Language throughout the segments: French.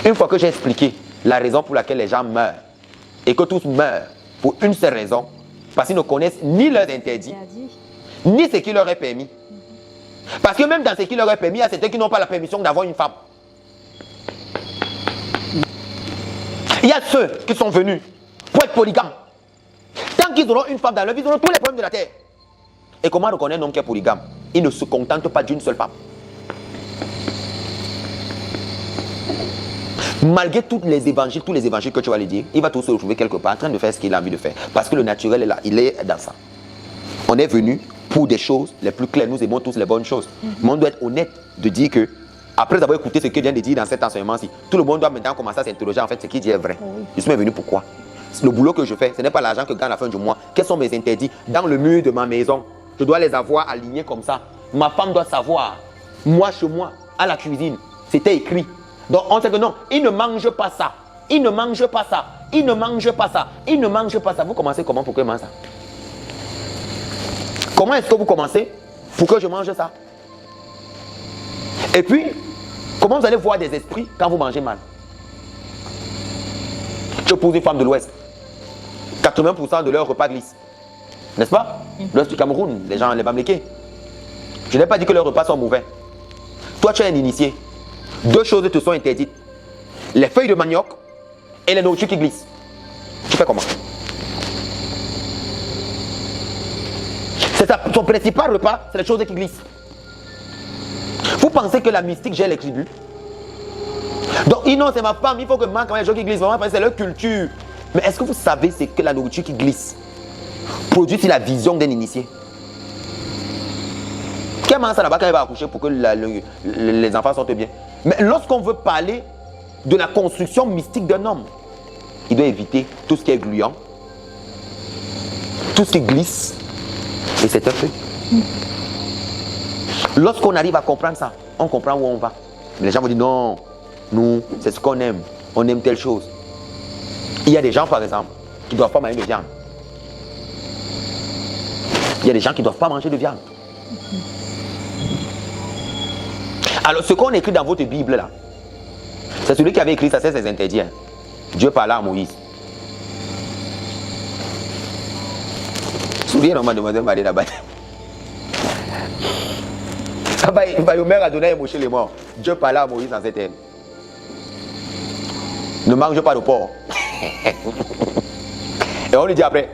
Une fois que j'ai expliqué la raison pour laquelle les gens meurent, et que tous meurent pour une seule raison, parce qu'ils ne connaissent ni leurs interdits, ni ce qui leur est permis. Parce que même dans ce qui leur est permis, il y a certains qui n'ont pas la permission d'avoir une femme. Il y a ceux qui sont venus pour être polygames. Tant qu'ils auront une femme dans leur vie, ils auront tous les problèmes de la terre. Et comment reconnaître un homme qui est polygame? Il ne se contente pas d'une seule femme. Malgré tous les évangiles que tu vas lui dire, il va tous se retrouver quelque part en train de faire ce qu'il a envie de faire. Parce que le naturel est là, il est dans ça. On est venu pour des choses les plus claires, nous aimons tous les bonnes choses. Mais on doit être honnête de dire que, après avoir écouté ce qu'il vient de dire dans cet enseignement-ci, tout le monde doit maintenant commencer à s'interroger en fait ce qu'il dit est vrai. Je suis venu pourquoi? Le boulot que je fais, ce n'est pas l'argent que je gagne à la fin du mois. Quels sont mes interdits? Dans le mur de ma maison, je dois les avoir alignés comme ça. Ma femme doit savoir. Moi, chez moi, à la cuisine, c'était écrit. Donc on sait que non, il ne mange pas ça. Il ne mange pas ça. Il ne mange pas ça. Il ne mange pas ça. Vous commencez comment pour que je mange ça? Comment est-ce que vous commencez pour que je mange ça? Et puis, comment vous allez voir des esprits quand vous mangez mal? Je pose une femme de l'Ouest. 80% de leurs repas glissent. N'est-ce pas? L'Ouest du Cameroun, les gens, les Bamlékés. Je n'ai pas dit que leurs repas sont mauvais. Toi, tu es un initié. Deux choses te sont interdites. Les feuilles de manioc et les nourritures qui glissent. Tu fais comment? C'est ça, son principal repas, c'est les choses qui glissent. Vous pensez que la mystique gère les tribus? Donc, non, c'est ma femme, il faut que je mange quand même les choses qui glissent. Vraiment, c'est leur culture. Mais est-ce que vous savez ce que la nourriture qui glisse produit sur la vision d'un initié? Quel mange ça là-bas quand il va accoucher pour que les enfants sortent bien? Mais lorsqu'on veut parler de la construction mystique d'un homme, il doit éviter tout ce qui est gluant, tout ce qui glisse, et c'est un peu. Lorsqu'on arrive à comprendre ça, on comprend où on va. Mais les gens vont dire non, nous, c'est ce qu'on aime, on aime telle chose. Il y a des gens, par exemple, qui ne doivent pas manger de viande. Il y a des gens qui ne doivent pas manger de viande. Alors, ce qu'on écrit dans votre Bible là, c'est celui qui avait écrit ça, c'est ses interdits. Hein. Dieu parla à Moïse. Souviens-toi, mademoiselle Marie là-bas. Mère a donné à Moshe les morts. Dieu parla à Moïse dans cette terre. Ne mange pas de porc. Et on lui dit après,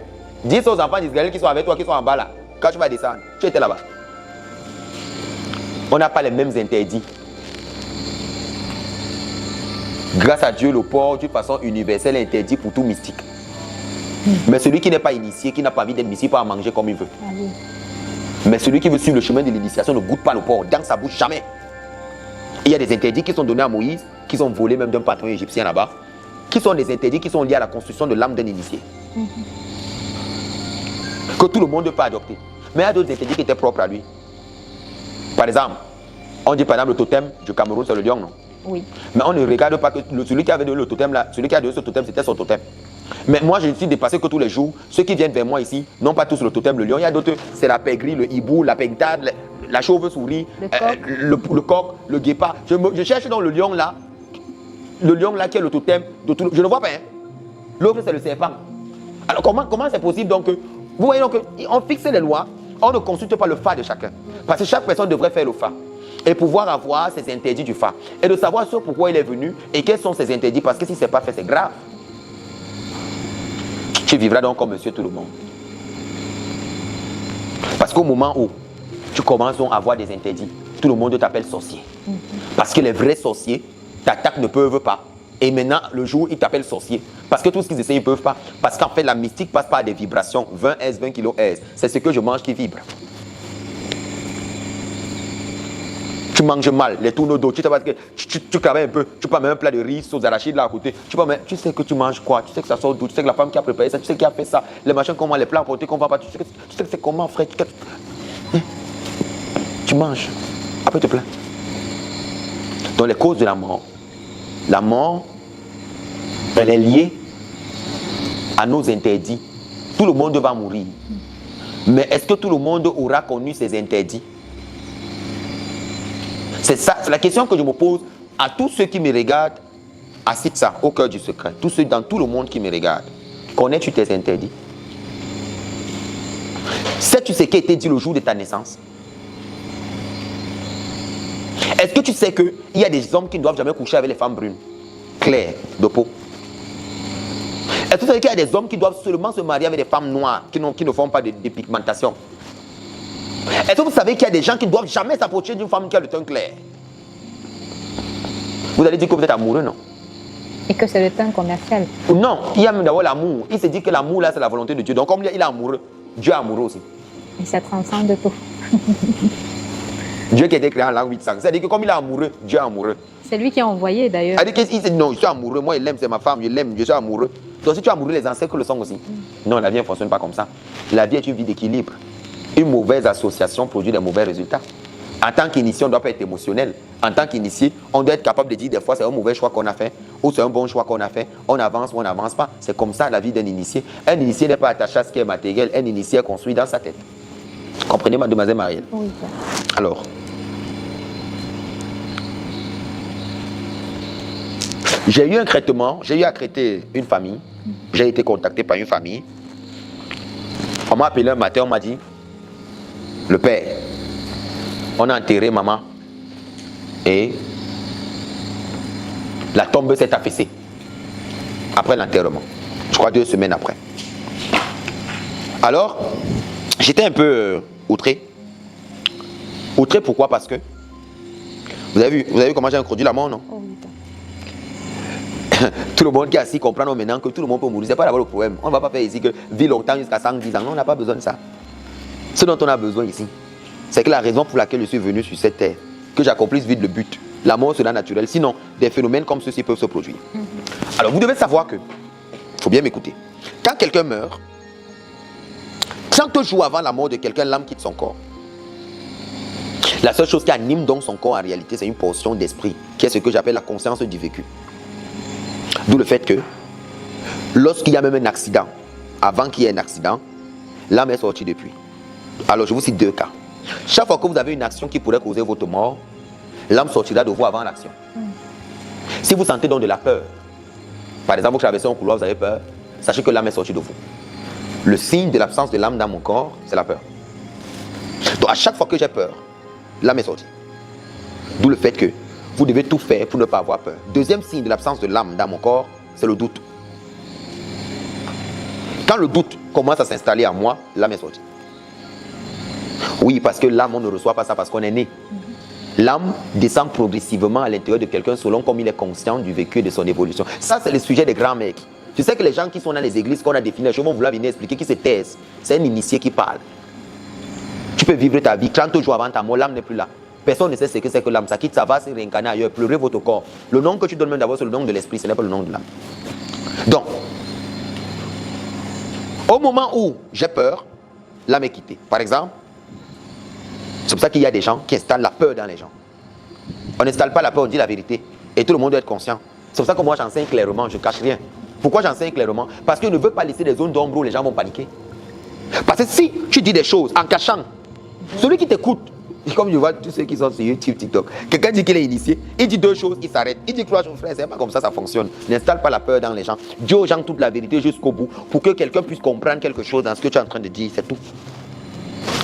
dis aux enfants d'Israël qui sont avec toi, qui sont en bas là, quand tu vas descendre, tu étais là-bas. On n'a pas les mêmes interdits. Grâce à Dieu, le porc, d'une façon universelle, est interdit pour tout mystique. Mais celui qui n'est pas initié, qui n'a pas envie d'être mystique, peut en manger comme il veut. Mais celui qui veut suivre le chemin de l'initiation ne goûte pas le porc dans sa bouche, jamais. Il y a des interdits qui sont donnés à Moïse, qui sont volés même d'un patron égyptien là-bas, qui sont des interdits qui sont liés à la construction de l'âme d'un initié. Que tout le monde peut adopter. Mais il y a d'autres interdits qui étaient propres à lui. Par exemple, on dit par exemple le totem du Cameroun, c'est le lion, non? Oui. Mais on ne regarde pas que celui qui avait donné le totem là, celui qui a donné ce totem, c'était son totem. Mais moi, je suis dépassé que tous les jours, ceux qui viennent vers moi ici, non pas tous le totem, le lion, il y a d'autres, c'est la pègris, le hibou, la pintade, la chauve-souris, le coq, le guépard. Je cherche dans le lion là qui est le totem de tout le... Je ne vois pas, hein. L'autre, c'est le serpent. Alors comment c'est possible donc que... Vous voyez donc on fixe les lois, on ne consulte pas le fa de chacun. Parce que chaque personne devrait faire le fa. Et pouvoir avoir ses interdits du fa. Et de savoir ce pourquoi il est venu et quels sont ses interdits. Parce que si ce n'est pas fait, c'est grave. Tu vivras donc comme monsieur tout le monde. Parce qu'au moment où tu commences à avoir des interdits, tout le monde t'appelle sorcier. Parce que les vrais sorciers t'attaquent ne peuvent pas. Et maintenant, le jour, ils t'appellent sorcier. Parce que tout ce qu'ils essaient, ils ne peuvent pas. Parce qu'en fait, la mystique passe par des vibrations. 20 Hz, 20 kHz. C'est ce que je mange qui vibre. Tu manges mal, les tourneaux d'eau, tu travailles un peu, tu peux mettre un plat de riz, sauce d'arachide là à côté. Tu sais que tu manges quoi, tu sais que ça sort d'où, tu sais que la femme qui a préparé ça, tu sais qui a fait ça, les machins comment, les plats emportés qu'on va pas, tu sais que c'est comment frère. Tu manges, après tu te plains. Donc les causes de la mort, elle est liée à nos interdits. Tout le monde va mourir. Mais est-ce que tout le monde aura connu ces interdits? C'est ça, c'est la question que je me pose à tous ceux qui me regardent Assiste ça au cœur du secret. Tous ceux dans tout le monde qui me regardent, connais-tu tes interdits? Sais-tu ce qui a été dit le jour de ta naissance? Est-ce que tu sais qu'il y a des hommes qui ne doivent jamais coucher avec les femmes brunes, claires, de peau? Est-ce que tu sais qu'il y a des hommes qui doivent seulement se marier avec des femmes noires qui ne font pas de pigmentation? Est-ce que vous savez qu'il y a des gens qui ne doivent jamais s'approcher d'une femme qui a le teint clair? Vous allez dire que vous êtes amoureux, non? Et que c'est le teint commercial. Non, il y a même d'abord l'amour. Il se dit que l'amour là, c'est la volonté de Dieu. Donc comme il est amoureux, Dieu est amoureux aussi. Et ça transcende tout. Dieu qui a été créé en l'an 800. C'est-à-dire que comme il est amoureux, Dieu est amoureux. C'est lui qui a envoyé d'ailleurs. Il dit non, je suis amoureux, moi il l'aime, c'est ma femme, je l'aime, je suis amoureux. Donc si tu es amoureux, les ancêtres le sont aussi. Non, la vie ne fonctionne pas comme ça. La vie est une vie d'équilibre. Une mauvaise association produit des mauvais résultats. En tant qu'initié, on ne doit pas être émotionnel. En tant qu'initié, on doit être capable de dire des fois c'est un mauvais choix qu'on a fait ou c'est un bon choix qu'on a fait. On avance ou on n'avance pas. C'est comme ça la vie d'un initié. Un initié n'est pas attaché à ce qui est matériel. Un initié est construit dans sa tête. Comprenez, mademoiselle Marielle? Oui. Alors, j'ai eu un traitement, j'ai eu à traiter une famille. J'ai été contacté par une famille. On m'a appelé un matin, on m'a dit, le père, on a enterré maman et la tombe s'est affaissée après l'enterrement. Je crois 2 semaines après. Alors, j'étais un peu outré. Outré pourquoi? Parce que vous avez vu comment j'ai introduit la mort, non? Oh, oui. Tout le monde qui est assis comprend maintenant que tout le monde peut mourir. Ce n'est pas d'abord le problème. On ne va pas faire ici que vivre longtemps jusqu'à 110 ans. Non, on n'a pas besoin de ça. Ce dont on a besoin ici, c'est que la raison pour laquelle je suis venu sur cette terre, que j'accomplisse vite le but. La mort sera naturelle. Sinon, des phénomènes comme ceux-ci peuvent se produire. Alors, vous devez savoir que, il faut bien m'écouter, quand quelqu'un meurt, 30 jours avant la mort de quelqu'un, l'âme quitte son corps. La seule chose qui anime donc son corps en réalité, c'est une portion d'esprit, qui est ce que j'appelle la conscience du vécu. D'où le fait que, lorsqu'il y a même un accident, avant qu'il y ait un accident, l'âme est sortie depuis. Alors, je vous cite 2 cas. Chaque fois que vous avez une action qui pourrait causer votre mort, l'âme sortira de vous avant l'action. Si vous sentez donc de la peur, par exemple, vous traversez un couloir, vous avez peur, sachez que l'âme est sortie de vous. Le signe de l'absence de l'âme dans mon corps, c'est la peur. Donc, à chaque fois que j'ai peur, l'âme est sortie. D'où le fait que vous devez tout faire pour ne pas avoir peur. Deuxième signe de l'absence de l'âme dans mon corps, c'est le doute. Quand le doute commence à s'installer en moi, l'âme est sortie. Oui, parce que l'âme, on ne reçoit pas ça parce qu'on est né. L'âme descend progressivement à l'intérieur de quelqu'un selon comme il est conscient du vécu et de son évolution. Ça, c'est le sujet des grands mecs. Tu sais que les gens qui sont dans les églises qu'on a définies, les gens vont vouloir venir expliquer qui se taisent. C'est un initié qui parle. Tu peux vivre ta vie 30 jours avant ta mort, l'âme n'est plus là. Personne ne sait ce que c'est que l'âme. Ça quitte, ça va se réincarner ailleurs, pleurer votre corps. Le nom que tu donnes même d'abord, c'est le nom de l'esprit, ce n'est pas le nom de l'âme. Donc, au moment où j'ai peur, l'âme est quittée. Par exemple, c'est pour ça qu'il y a des gens qui installent la peur dans les gens. On n'installe pas la peur, on dit la vérité. Et tout le monde doit être conscient. C'est pour ça que moi j'enseigne clairement, je ne cache rien. Pourquoi j'enseigne clairement? Parce que je ne veux pas laisser des zones d'ombre où les gens vont paniquer. Parce que si tu dis des choses en cachant, celui qui t'écoute, comme je vois tous ceux qui sont sur YouTube, TikTok, quelqu'un dit qu'il est initié, il dit 2 choses, il s'arrête. Il dit 3 choses, frère, c'est pas comme ça fonctionne. N'installe pas la peur dans les gens. Dis aux gens toute la vérité jusqu'au bout pour que quelqu'un puisse comprendre quelque chose dans ce que tu es en train de dire, c'est tout.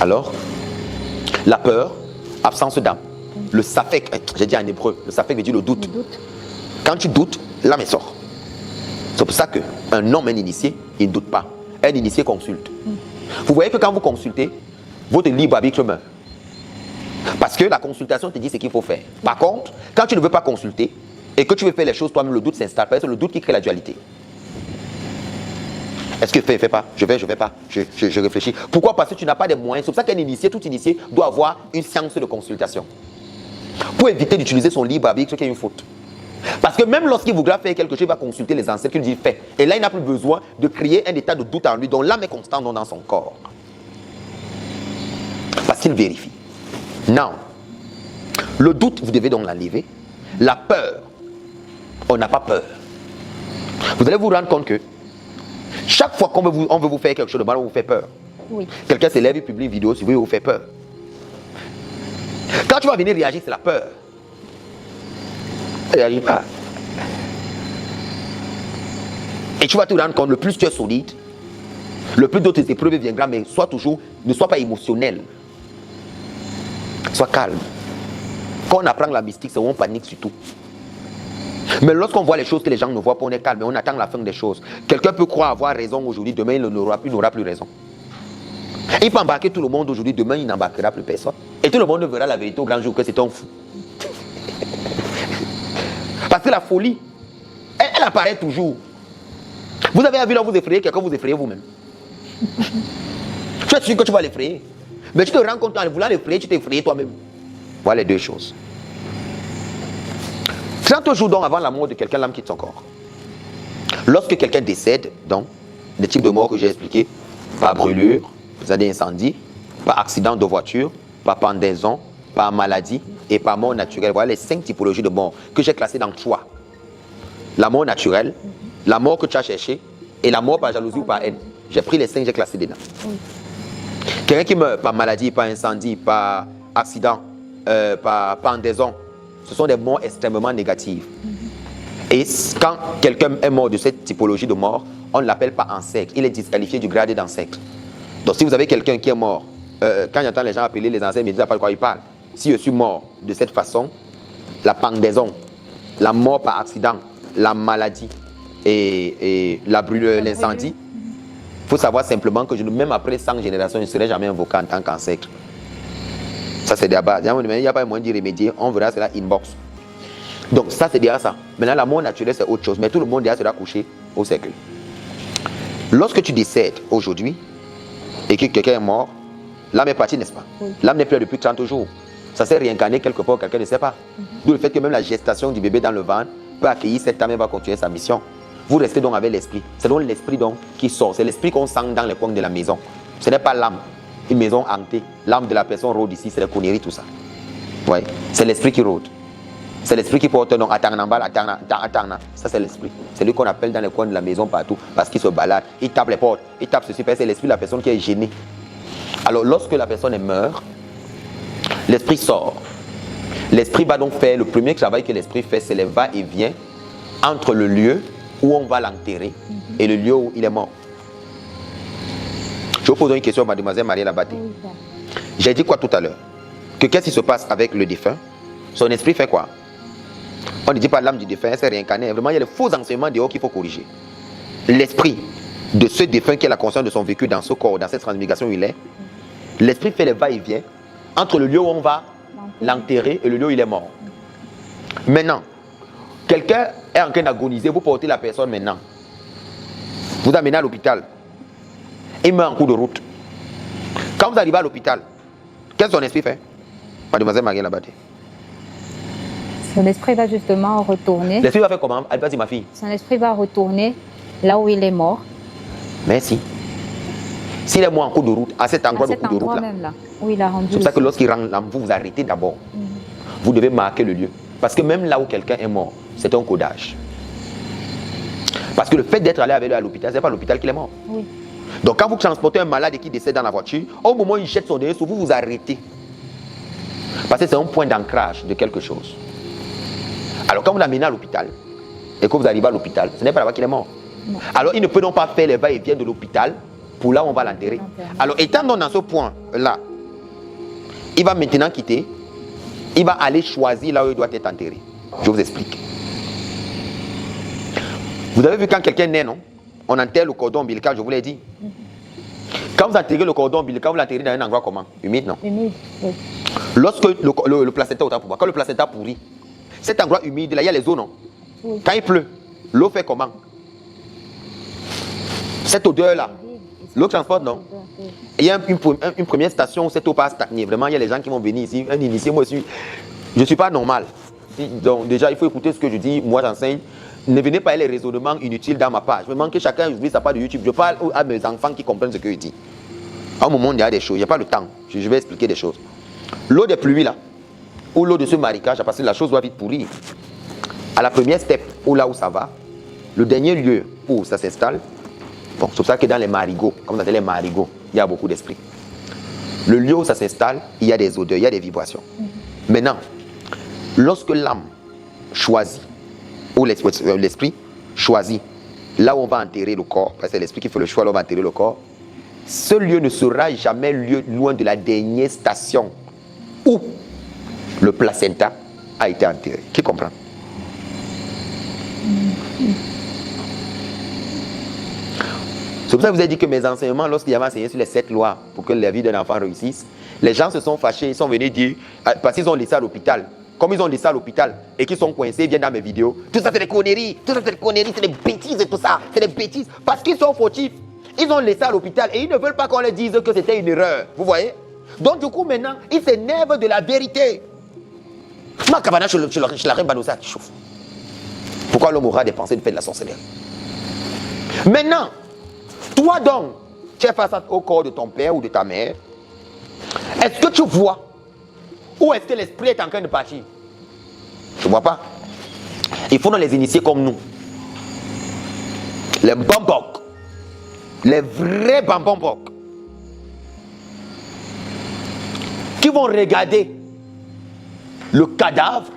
Alors, la peur, absence d'âme. Le safek, j'ai dit en hébreu, le safek veut dire le doute. Quand tu doutes, l'âme sort. C'est pour ça qu'un homme, un initié, il ne doute pas. Un initié consulte. Vous voyez que quand vous consultez, votre libre arbitre meurt. Parce que la consultation te dit ce qu'il faut faire. Par contre, quand tu ne veux pas consulter et que tu veux faire les choses toi-même, le doute s'installe. C'est le doute qui crée la dualité. Est-ce que fais pas? Je vais pas. Je réfléchis. Pourquoi? Parce que tu n'as pas de moyens. C'est pour ça qu'un initié, tout initié, doit avoir une séance de consultation. Pour éviter d'utiliser son libre arbitre, qui est une faute. Parce que même lorsqu'il voudra faire quelque chose, il va consulter les ancêtres qui lui disent fais. Et là, il n'a plus besoin de créer un état de doute en lui, dont l'âme est constante dans son corps. Parce qu'il vérifie. Non. Le doute, vous devez donc l'enlever. La peur, on n'a pas peur. Vous allez vous rendre compte que chaque fois qu'on veut vous faire quelque chose de mal, on vous fait peur. Oui. Quelqu'un s'élève et publie une vidéo sur vous, il vous fait peur. Quand tu vas venir réagir, c'est la peur. Il réagit pas. Et tu vas te rendre compte, le plus tu es solide, le plus d'autres épreuves viendront, mais ne sois pas émotionnel. Sois calme. Quand on apprend la mystique, c'est où on panique surtout. Mais lorsqu'on voit les choses que les gens ne voient pas, on est calme et on attend la fin des choses. Quelqu'un peut croire avoir raison aujourd'hui, demain il n'aura plus raison. Il peut embarquer tout le monde aujourd'hui, demain il n'embarquera plus personne. Et tout le monde verra la vérité au grand jour que c'est un fou. Parce que la folie, elle apparaît toujours. Vous avez vu là, vous effrayez quelqu'un, vous effrayez vous-même. Tu es sûr que tu vas l'effrayer. Mais tu te rends compte en voulant l'effrayer, tu t'effrayes toi-même. Voilà les deux choses. 30 jours donc avant la mort de quelqu'un, l'âme quitte son corps. Lorsque quelqu'un décède, donc, les types de morts que j'ai expliqués, par brûlure, c'est-à-dire incendie, par accident de voiture, par pendaison, par maladie et par mort naturelle. Voilà les 5 typologies de mort que j'ai classées dans 3. La mort naturelle, la mort que tu as cherchée et la mort par jalousie ou par haine. J'ai pris les 5, j'ai classé dedans. Quelqu'un qui meurt par maladie, par incendie, par accident, par pendaison, ce sont des morts extrêmement négatives. Et quand quelqu'un est mort de cette typologie de mort, on ne l'appelle pas insecte. Il est disqualifié du grade d'insecte. Donc si vous avez quelqu'un qui est mort, quand j'entends les gens appeler les ancêtres, ils me disent pas de quoi ils parlent. Si je suis mort de cette façon, la pendaison, la mort par accident, la maladie et la brûlure, l'incendie, il faut savoir simplement que même après 100 générations, je ne serai jamais invoqué en tant qu'ancêtre. Ça c'est des bases. Il n'y a pas moyen d'y remédier, on verra cela inbox. Donc ça c'est déjà ça. Maintenant la mort naturelle c'est autre chose, mais tout le monde déjà sera couché au cercueil. Lorsque tu décèdes aujourd'hui et que quelqu'un est mort, l'âme est partie, n'est-ce pas? L'âme n'est plus là depuis 30 jours. Ça s'est réincarné quelque part, quelqu'un ne sait pas. D'où le fait que même la gestation du bébé dans le ventre peut accueillir cette âme et va continuer sa mission. Vous restez donc avec l'esprit. C'est donc l'esprit donc qui sort. C'est l'esprit qu'on sent dans les coins de la maison. Ce n'est pas l'âme. Une maison hantée. L'âme de la personne rôde ici, c'est la connerie, tout ça. Ouais. C'est l'esprit qui rôde. C'est l'esprit qui porte donc Atangnambal, Atangna. Ça c'est l'esprit. C'est lui qu'on appelle dans les coins de la maison partout parce qu'il se balade. Il tape les portes. Il tape ceci. C'est l'esprit de la personne qui est gênée. Alors lorsque la personne meurt, l'esprit sort. L'esprit va donc faire, le premier travail que l'esprit fait, c'est le va-et-vient entre le lieu où on va l'enterrer et le lieu où il est mort. Je vous pose une question, mademoiselle Marie Labaté. J'ai dit quoi tout à l'heure? Que qu'est-ce qui se passe avec le défunt? Son esprit fait quoi? On ne dit pas l'âme du défunt, elle s'est réincarnée. Vraiment, il y a les faux enseignements dehors qu'il faut corriger. L'esprit de ce défunt qui a la conscience de son vécu dans ce corps, dans cette transmigration où il est, l'esprit fait le va-et-vient entre le lieu où on va l'enterrer et le lieu où il est mort. Maintenant, quelqu'un est en train d'agoniser, vous portez la personne maintenant. Vous amenez à l'hôpital. Il meurt en cours de route. Quand vous arrivez à l'hôpital, qu'est-ce que son esprit fait? Mademoiselle Marie Labaté. Son esprit va justement retourner. L'esprit va faire comment? Vas-y ma fille. Son esprit va retourner là où il est mort. Merci. S'il est mort en cours de route, à cet endroit de cours de route là, où il a rendu. C'est pour ça que lorsqu'il rend l'âme, vous vous arrêtez d'abord. Vous devez marquer le lieu. Parce que même là où quelqu'un est mort, c'est un codage. Parce que le fait d'être allé avec lui à l'hôpital, ce n'est pas à l'hôpital qu'il est mort. Oui. Donc quand vous transportez un malade et qui décède dans la voiture, au moment où il jette son dernier souffle, vous vous arrêtez. Parce que c'est un point d'ancrage de quelque chose. Alors quand vous l'amenez à l'hôpital et que vous arrivez à l'hôpital, ce n'est pas là-bas qu'il est mort. Non. Alors il ne peut donc pas faire les va-et-vient de l'hôpital pour là où on va l'enterrer. Alors étant donc dans ce point-là, il va maintenant quitter, il va aller choisir là où il doit être enterré. Je vous explique. Vous avez vu quand quelqu'un naît, non? On enterre le cordon ombilical, je vous l'ai dit. Quand vous enterrez le cordon ombilical, vous l'enterrez dans un endroit comment? Humide, non? Humide, oui. Lorsque le placenta, autant pour moi, quand le placenta pourrit, cet endroit humide, là, il y a les eaux, non? Oui. Quand il pleut, l'eau fait comment? Cette odeur-là, l'eau transporte, non? Il y a une première station où cette eau passe stagner. Vraiment, il y a les gens qui vont venir ici. Un initié, moi aussi, je ne suis pas normal. Donc déjà, il faut écouter ce que je dis. Moi, j'enseigne. Ne venez pas les raisonnements inutiles dans ma page. Je me demande que chacun oublie sa page de YouTube. Je parle à mes enfants qui comprennent ce que je dis. À un moment, il y a des choses. Il n'y a pas le temps. Je vais expliquer des choses. L'eau des pluies, là, ou l'eau de ce marécage, parce que la chose doit vite pourrir. À la première step, ou là où ça va, le dernier lieu où ça s'installe, bon, c'est pour ça que dans les marigots, comme on appelle les marigots, il y a beaucoup d'esprit. Le lieu où ça s'installe, il y a des odeurs, il y a des vibrations. Maintenant, lorsque l'âme choisit, ou l'esprit choisit là où on va enterrer le corps, parce que c'est l'esprit qui fait le choix, là où on va enterrer le corps, ce lieu ne sera jamais loin de la dernière station où le placenta a été enterré. Qui comprend? C'est pour ça que vous avez dit que mes enseignements, lorsqu'il y avait enseigné sur les 7 lois pour que la vie d'un enfant réussisse, les gens se sont fâchés, ils sont venus dire, parce qu'ils ont laissé à l'hôpital. Comme ils ont laissé à l'hôpital et qu'ils sont coincés, ils viennent dans mes vidéos. Tout ça c'est des conneries, tout ça c'est des conneries, c'est des bêtises et tout ça. C'est des bêtises. Parce qu'ils sont fautifs. Ils ont laissé à l'hôpital et ils ne veulent pas qu'on leur dise que c'était une erreur. Vous voyez? Donc du coup maintenant, ils s'énervent de la vérité. Ma cabana, je la reine ça, tu chauffes. Pourquoi l'homme aura des pensées de faire de la sorcellerie? Maintenant, toi donc, tu es face au corps de ton père ou de ta mère. Est-ce que tu vois? Ou est-ce que l'esprit est en train de partir? Je ne vois pas. Il faut nous les initier comme nous. Les bambok. Les vrais bambok. Qui vont regarder le cadavre,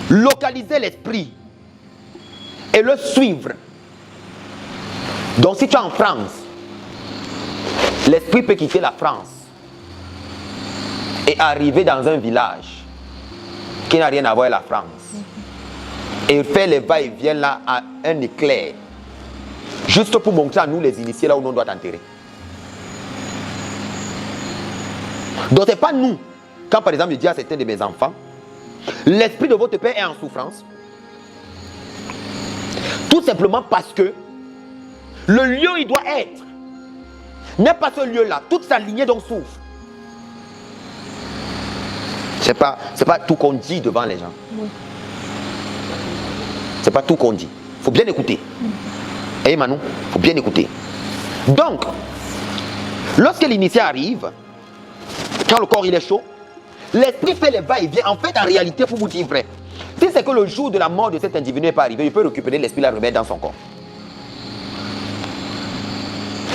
localiser l'esprit et le suivre. Donc si tu es en France, l'esprit peut quitter la France et arriver dans un village qui n'a rien à voir avec la France et faire les va-et-vient là à un éclair, juste pour montrer à nous les initiés là où on doit enterrer. Donc ce n'est pas nous. Quand par exemple je dis à certains de mes enfants, l'esprit de votre père est en souffrance, tout simplement parce que le lieu où il doit être n'est pas ce lieu-là. Toute sa lignée donc souffre. C'est pas tout qu'on dit devant les gens. Oui. C'est pas tout qu'on dit. Il faut bien écouter. Eh Manou, il faut bien écouter. Donc, lorsque l'initié arrive, quand le corps il est chaud, l'esprit fait les va-et-vient. En fait, en réalité, pour vous dire vrai, si c'est que le jour de la mort de cet individu n'est pas arrivé, il peut récupérer l'esprit et la remettre dans son corps.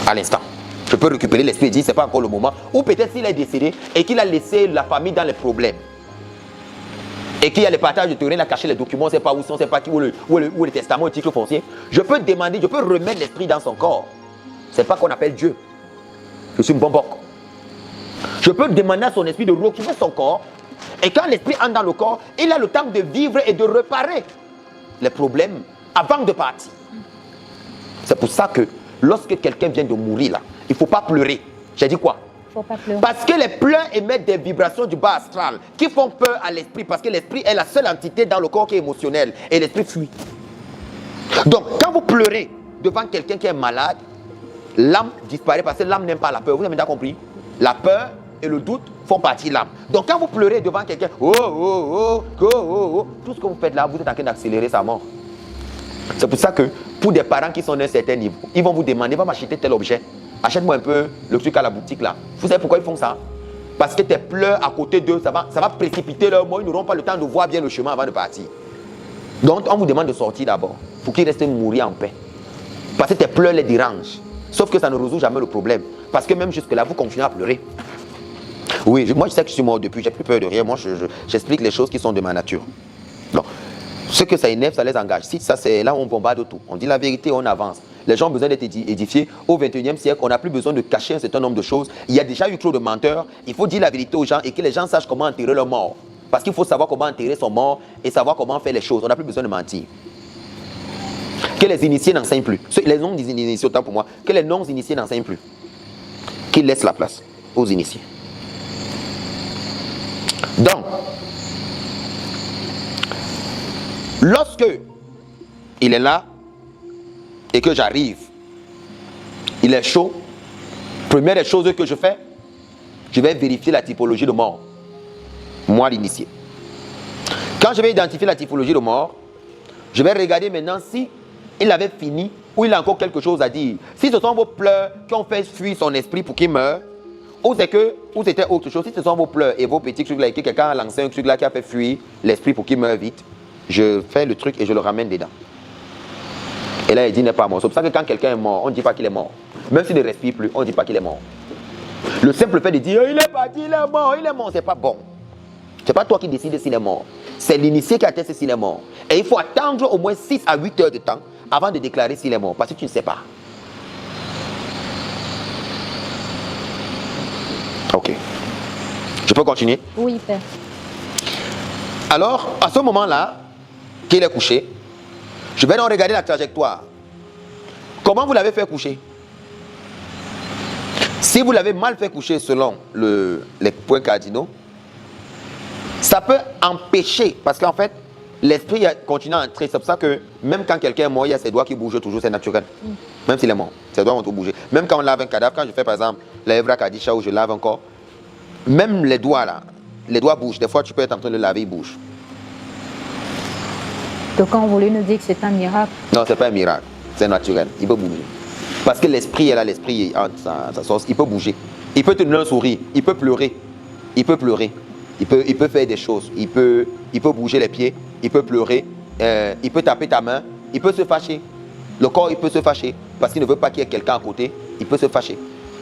À l'instant. Je peux récupérer l'esprit et dire c'est pas encore le moment. Ou peut-être s'il est décédé et qu'il a laissé la famille dans les problèmes. Et qu'il y a les partages de terrain, il a caché les documents, on ne sait pas où, on ne sait pas qui, où le testament, le titre foncier. Je peux demander, je peux remettre l'esprit dans son corps. C'est pas qu'on appelle Dieu. Je suis un bon boc. Je peux demander à son esprit de réoccuper son corps. Et quand l'esprit entre dans le corps, il a le temps de vivre et de réparer les problèmes avant de partir. C'est pour ça que lorsque quelqu'un vient de mourir là, il ne faut pas pleurer. J'ai dit quoi? Faut pas pleurer. Parce que les pleurs émettent des vibrations du bas astral qui font peur à l'esprit. Parce que l'esprit est la seule entité dans le corps qui est émotionnelle. Et l'esprit fuit. Donc quand vous pleurez devant quelqu'un qui est malade, l'âme disparaît parce que l'âme n'aime pas la peur. Vous avez bien compris? La peur et le doute font partie de l'âme. Donc quand vous pleurez devant quelqu'un, tout ce que vous faites là, vous êtes en train d'accélérer sa mort. C'est pour ça que pour des parents qui sont d'un certain niveau, ils vont vous demander, va m'acheter tel objet. Achète-moi un peu le truc à la boutique là. Vous savez pourquoi ils font ça? Parce que tes pleurs à côté d'eux, ça va précipiter leur mort. Ils n'auront pas le temps de voir bien le chemin avant de partir. Donc on vous demande de sortir d'abord pour qu'ils restent mourir en paix. Parce que tes pleurs les dérangent. Sauf que ça ne résout jamais le problème. Parce que même jusque-là, vous continuez à pleurer. Oui, moi je sais que je suis mort depuis, j'ai plus peur de rien. Moi j'explique les choses qui sont de ma nature. Non. Ce que ça énerve, ça les engage. Si ça c'est là où on bombarde tout. On dit la vérité, on avance. Les gens ont besoin d'être édifiés. Au XXIe siècle, on n'a plus besoin de cacher un certain nombre de choses. Il y a déjà eu trop de menteurs. Il faut dire la vérité aux gens et que les gens sachent comment enterrer leur mort. Parce qu'il faut savoir comment enterrer son mort et savoir comment faire les choses. On n'a plus besoin de mentir. Que les initiés n'enseignent plus. Les non-initiés, autant pour moi, que les non-initiés n'enseignent plus. Qu'ils laissent la place aux initiés. Donc, lorsque il est là et que j'arrive, il est chaud, première des choses que je fais, je vais vérifier la typologie de mort. Moi, l'initié. Quand je vais identifier la typologie de mort, je vais regarder maintenant si il avait fini ou il a encore quelque chose à dire. Si ce sont vos pleurs qui ont fait fuir son esprit pour qu'il meure, ou c'était autre chose. Si ce sont vos pleurs et vos petits trucs là, et que quelqu'un a lancé un truc là qui a fait fuir l'esprit pour qu'il meure vite, je fais le truc et je le ramène dedans. Et là, il dit il n'est pas mort. C'est pour ça que quand quelqu'un est mort, on ne dit pas qu'il est mort. Même s'il ne respire plus, on ne dit pas qu'il est mort. Le simple fait de dire il est parti, il est mort, c'est pas bon. C'est pas toi qui décides s'il est mort. C'est l'initié qui atteste s'il est mort. Et il faut attendre au moins 6 à 8 heures de temps avant de déclarer s'il est mort, parce que tu ne sais pas. Ok. Je peux continuer? Oui, Père. Alors, à ce moment-là, qu'il est couché, je vais donc regarder la trajectoire. Comment vous l'avez fait coucher? Si vous l'avez mal fait coucher selon les points cardinaux, ça peut empêcher, parce qu'en fait, l'esprit continue à entrer. C'est pour ça que même quand quelqu'un est mort, il y a ses doigts qui bougent toujours, c'est naturel. Même s'il est mort, ses doigts vont tout bouger. Même quand on lave un cadavre, quand je fais par exemple la Evra Kadisha où je lave encore, même les doigts là, les doigts bougent. Des fois, tu peux être en train de le laver, ils bougent. Donc quand on voulait nous dire que c'est un miracle. Non, c'est pas un miracle, c'est naturel, il peut bouger. Parce que l'esprit est là, l'esprit a sa source, il peut bouger. Il peut te donner un sourire, il peut pleurer, il peut pleurer. Il peut faire des choses, il peut bouger les pieds, il peut pleurer, il peut taper ta main, il peut se fâcher. Le corps, il peut se fâcher parce qu'il ne veut pas qu'il y ait quelqu'un à côté, il peut se fâcher.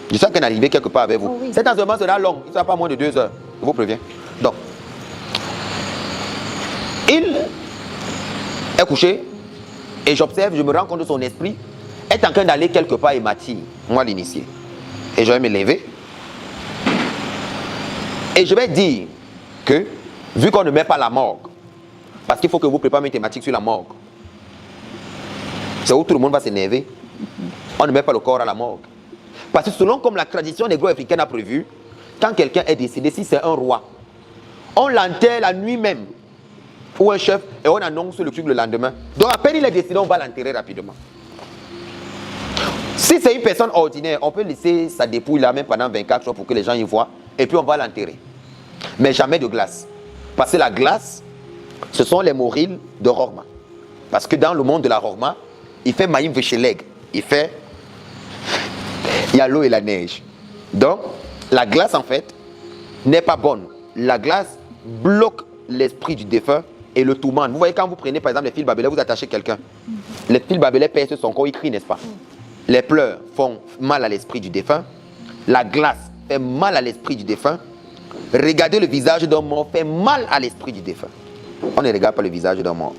Je sens qu'elle est arrivée quelque part avec vous. Oh oui. Cet enseignement sera long, il ne sera pas moins de 2 heures, je vous préviens. Donc, il est couché et j'observe, je me rends compte de son esprit est en train d'aller quelque part et m'attire, moi l'initié. Et je vais me lever et je vais dire que, vu qu'on ne met pas la morgue, parce qu'il faut que vous prépariez une thématique sur la morgue, c'est où tout le monde va s'énerver. On ne met pas le corps à la morgue. Parce que selon comme la tradition négro-africaine a prévu, quand quelqu'un est décédé, si c'est un roi, on l'enterre la nuit même, ou un chef, et on annonce le truc le lendemain. Donc à peine il est décédé, on va l'enterrer rapidement. Si c'est une personne ordinaire, on peut laisser sa dépouille là même pendant 24 heures pour que les gens y voient, et puis on va l'enterrer. Mais jamais de glace. Parce que la glace, ce sont les morilles de Rorma. Parce que dans le monde de la Rorma, il fait Maïm Vecheleg. Il y a l'eau et la neige. Donc, la glace en fait n'est pas bonne. La glace bloque l'esprit du défunt et le tourmente. Vous voyez quand vous prenez par exemple les fils babelais, vous attachez quelqu'un. Les fils babelais pèsent son corps, il crie, n'est-ce pas? Les pleurs font mal à l'esprit du défunt. La glace fait mal à l'esprit du défunt. Regarder le visage d'un mort fait mal à l'esprit du défunt. On ne regarde pas le visage d'un mort.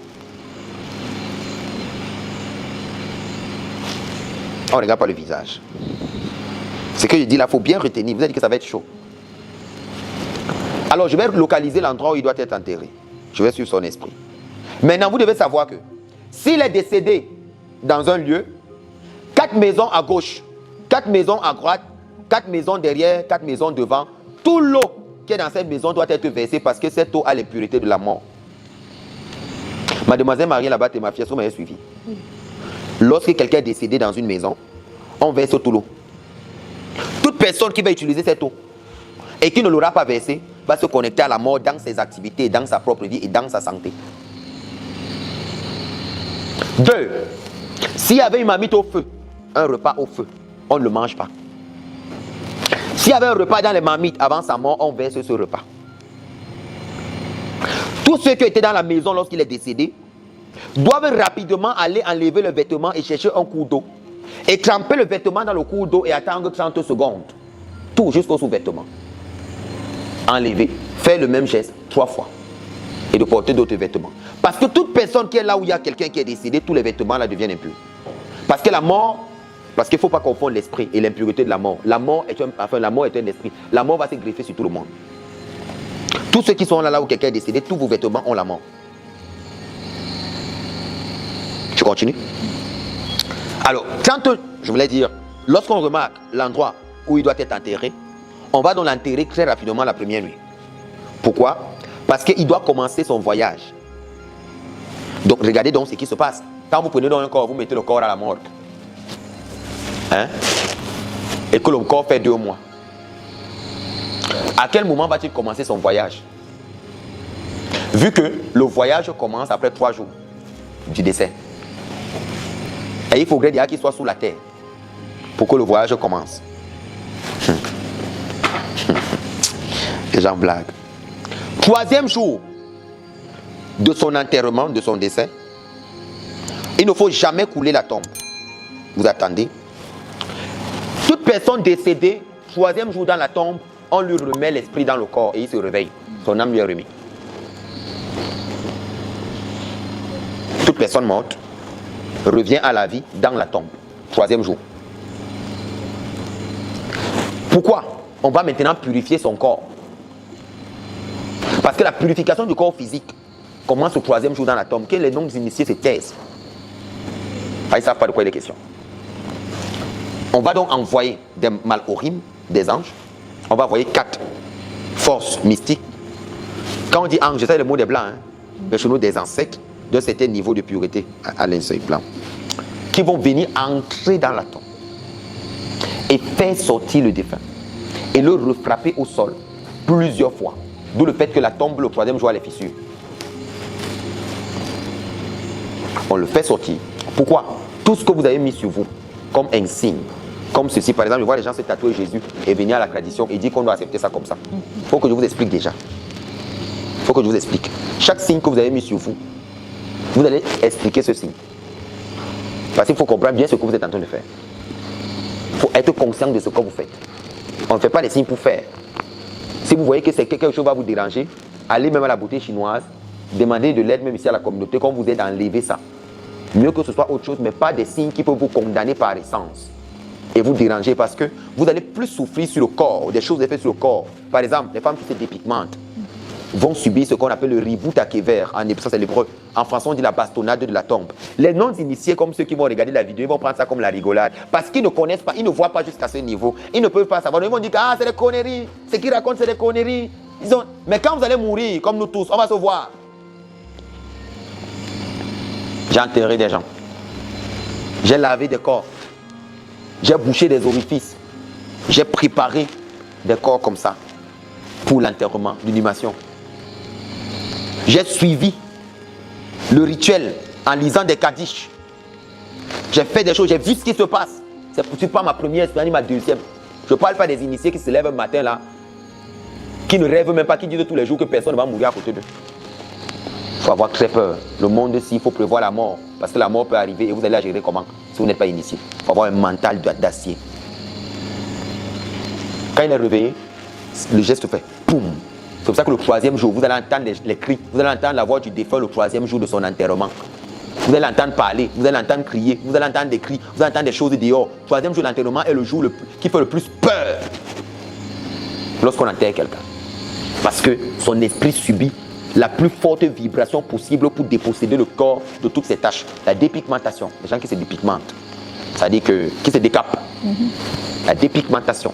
On ne regarde pas le visage. Ce que je dis là, il faut bien retenir. Vous avez dit que ça va être chaud. Alors, je vais localiser l'endroit où il doit être enterré. Je vais suivre son esprit. Maintenant, vous devez savoir que s'il est décédé dans un lieu, 4 maisons à gauche, 4 maisons à droite, 4 maisons derrière, 4 maisons devant, tout l'eau qui est dans cette maison doit être versée parce que cette eau a l'impureté de la mort. Mademoiselle Marie là-bas, ma fille, vous m'avez suivi. Oui. Lorsque quelqu'un est décédé dans une maison, on verse toute l'eau. Toute personne qui va utiliser cette eau et qui ne l'aura pas versée va se connecter à la mort dans ses activités, dans sa propre vie et dans sa santé. 2. S'il y avait une marmite au feu, un repas au feu, on ne le mange pas. S'il y avait un repas dans les marmites avant sa mort, on verse ce repas. Tous ceux qui étaient dans la maison lorsqu'il est décédé doivent rapidement aller enlever le vêtement et chercher un coup d'eau. Et tremper le vêtement dans le coup d'eau et attendre 30 secondes. Tout jusqu'au sous-vêtement. Enlever. Faire le même geste 3 fois. Et de porter d'autres vêtements. Parce que toute personne qui est là où il y a quelqu'un qui est décédé, tous les vêtements là deviennent impurs. Parce que la mort, parce qu'il ne faut pas confondre l'esprit et l'impureté de la mort. La mort est un esprit. La mort va se greffer sur tout le monde. Tous ceux qui sont là où quelqu'un est décédé, tous vos vêtements ont la mort. Je continue. Alors, quand, je voulais dire, lorsqu'on remarque l'endroit où il doit être enterré, on va donc l'enterrer très rapidement la première nuit. Pourquoi? Parce qu'il doit commencer son voyage. Donc, regardez donc ce qui se passe. Quand vous prenez dans un corps, vous mettez le corps à la morgue. Hein? Et que le corps fait 2 mois. À quel moment va-t-il commencer son voyage? Vu que le voyage commence après 3 jours du décès. Et il faudrait déjà qu'il soit sous la terre pour que le voyage commence. Les gens blaguent. 3e jour de son enterrement, de son décès, il ne faut jamais couler la tombe. Vous attendez. Toute personne décédée, 3e jour dans la tombe, on lui remet l'esprit dans le corps et il se réveille. Son âme lui est remise. toute personne morte revient à la vie dans la tombe. 3e jour. Pourquoi on va maintenant purifier son corps? Parce que la purification du corps physique commence au 3e jour dans la tombe. Que les non-initiés se taisent. Ils ne savent pas de quoi il est question. On va donc envoyer des malhorim, des anges. On va envoyer 4 forces mystiques. Quand on dit ange, c'est le mot des blancs, hein? Mais chez nous, des ancêtres d'un certain niveau de pureté à l'insecte blanc, qui vont venir entrer dans la tombe et faire sortir le défunt et le refrapper au sol plusieurs fois. D'où le fait que la tombe, le 3e jour, a les fissures. On le fait sortir. Pourquoi? Tout ce que vous avez mis sur vous comme un signe, comme ceci, par exemple, je vois les gens se tatouer Jésus et venir à la tradition et dire qu'on doit accepter ça comme ça. Il faut que je vous explique déjà. Il faut que je vous explique. Chaque signe que vous avez mis sur vous, vous allez expliquer ce signe. Parce qu'il faut comprendre bien ce que vous êtes en train de faire. Il faut être conscient de ce que vous faites. On ne fait pas les signes pour faire. Si vous voyez que c'est quelque chose va vous déranger, allez même à la beauté chinoise, demandez de l'aide même ici à la communauté, qu'on vous aide à enlever ça. Mieux que ce soit autre chose, mais pas des signes qui peuvent vous condamner par essence et vous déranger, parce que vous allez plus souffrir sur le corps, des choses effets sur le corps. Par exemple, les femmes qui se dépigmentent vont subir ce qu'on appelle le reboot à kéver. En hébreu, c'est l'hébreu. En français, on dit la bastonnade de la tombe. Les non-initiés, comme ceux qui vont regarder la vidéo, ils vont prendre ça comme la rigolade. Parce qu'ils ne connaissent pas, ils ne voient pas jusqu'à ce niveau. Ils ne peuvent pas savoir. Ils vont dire, ah, c'est des conneries. Ce qu'ils racontent, c'est des conneries. Mais quand vous allez mourir, comme nous tous, on va se voir. J'ai enterré des gens. J'ai lavé des corps. J'ai bouché des orifices. J'ai préparé des corps comme ça pour l'enterrement, l'inhumation. J'ai suivi le rituel en lisant des kaddish. J'ai fait des choses, j'ai vu ce qui se passe. C'est pas ma première expérience, ni ma deuxième. Je ne parle pas des initiés qui se lèvent un matin là, qui ne rêvent même pas, qui disent tous les jours que personne ne va mourir à côté d'eux. Il faut avoir très peur. Le monde ici, il faut prévoir la mort. Parce que la mort peut arriver et vous allez la gérer comment si vous n'êtes pas initié. Il faut avoir un mental d'acier. Quand il est réveillé, le geste fait poum. C'est pour ça que le 3e jour, vous allez entendre les cris. Vous allez entendre la voix du défunt le 3e jour de son enterrement. Vous allez l'entendre parler, vous allez l'entendre crier, vous allez entendre des cris, vous allez entendre des choses dehors. Le 3e jour de l'enterrement est le jour qui fait le plus peur lorsqu'on enterre quelqu'un. Parce que son esprit subit la plus forte vibration possible pour déposséder le corps de toutes ses tâches. La dépigmentation, les gens qui se dépigmentent, c'est-à-dire qui se décapent. La dépigmentation.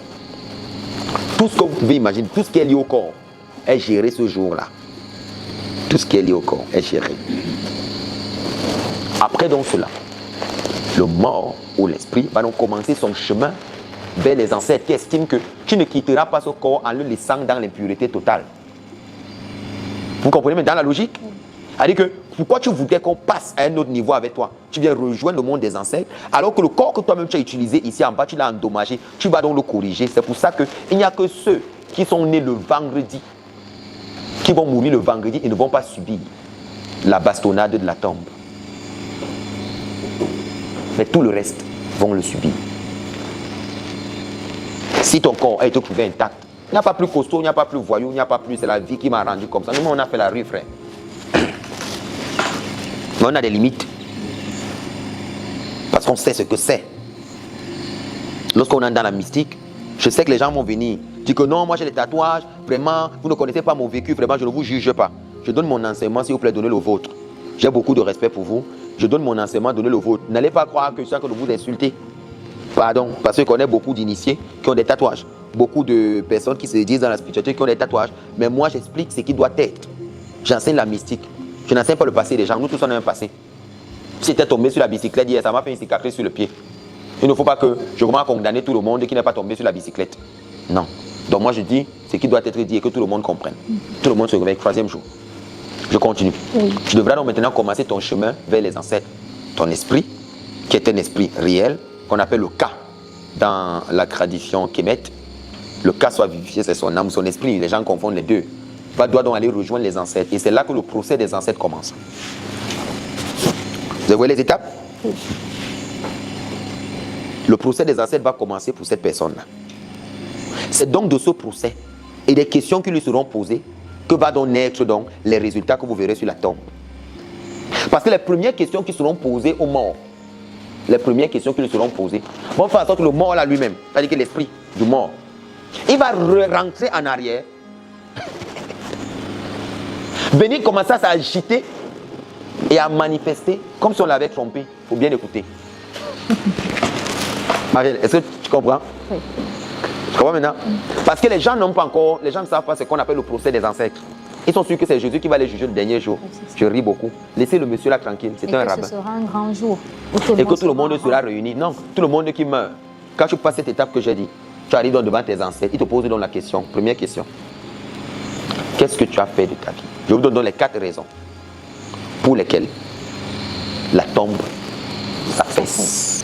Tout ce que vous pouvez imaginer, tout ce qui est lié au corps est géré ce jour-là. Tout ce qui est lié au corps est géré. Après donc cela, le mort ou l'esprit va donc commencer son chemin vers les ancêtres qui estiment que tu ne quitteras pas ce corps en le laissant dans l'impureté totale. Vous comprenez maintenant la logique? C'est-à-dire que pourquoi tu voudrais qu'on passe à un autre niveau avec toi? Tu viens rejoindre le monde des ancêtres, alors que le corps que toi-même tu as utilisé ici en bas, tu l'as endommagé, tu vas donc le corriger. C'est pour ça qu'il n'y a que ceux qui sont nés le vendredi, qui vont mourir le vendredi et ne vont pas subir la bastonnade de la tombe. Mais tout le reste vont le subir. Si ton corps a été trouvé intact, il n'y a pas plus costaud, il n'y a pas plus voyou, il n'y a pas plus, c'est la vie qui m'a rendu comme ça. Nous, on a fait la rue, frère. Mais on a des limites. Parce qu'on sait ce que c'est. Lorsqu'on est dans la mystique, je sais que les gens vont venir dire que non, moi j'ai des tatouages, vraiment, vous ne connaissez pas mon vécu, vraiment, je ne vous juge pas. Je donne mon enseignement, s'il vous plaît, donnez le vôtre. J'ai beaucoup de respect pour vous. Je donne mon enseignement, donnez le vôtre. N'allez pas croire que je suis en train de vous insulter. Pardon, parce que je connais beaucoup d'initiés qui ont des tatouages. Beaucoup de personnes qui se disent dans la spiritualité qui ont des tatouages. Mais moi, j'explique ce qui doit être. J'enseigne la mystique. Je n'enseigne pas le passé des gens. Nous tous, on a un passé. Si j'étais tombé sur la bicyclette hier, ça m'a fait une cicatrice sur le pied. Il ne faut pas que je commence à condamner tout le monde qui n'est pas tombé sur la bicyclette. Non. Donc moi, je dis ce qui doit être dit et que tout le monde comprenne. Tout le monde se réveille. 3e jour. Je continue. Oui. Tu devras donc maintenant commencer ton chemin vers les ancêtres. Ton esprit, qui est un esprit réel, qu'on appelle le Ka dans la tradition kémète. Le Ka soit vivifié, c'est son âme, son esprit. Les gens confondent les deux. Doit donc aller rejoindre les ancêtres. Et c'est là que le procès des ancêtres commence. Vous voyez les étapes? Oui. Le procès des ancêtres va commencer pour cette personne-là. C'est donc de ce procès et des questions qui lui seront posées que va donc naître donc les résultats que vous verrez sur la tombe. Parce que les premières questions qui seront posées aux morts, les premières questions qui lui seront posées, vont faire en sorte que le mort là lui-même, c'est-à-dire que l'esprit du mort, il va rentrer en arrière, venir commencer à s'agiter et à manifester comme si on l'avait trompé. Il faut bien écouter. Marielle, est-ce que tu comprends? Oui. Tu comprends maintenant? Parce que les gens n'ont pas encore, les gens ne savent pas ce qu'on appelle le procès des ancêtres. Ils sont sûrs que c'est Jésus qui va les juger le dernier jour. Je ris beaucoup. Laissez le monsieur là tranquille, c'est un rabbin. Ce sera un grand jour. Et que tout le monde sera réuni. Non, tout le monde qui meurt. Quand tu passes cette étape que j'ai dit, tu arrives donc devant tes ancêtres, ils te posent donc la question. Première question. Qu'est-ce que tu as fait de ta vie? Je vous donne donc les 4 raisons pour lesquelles la tombe s'affaisse.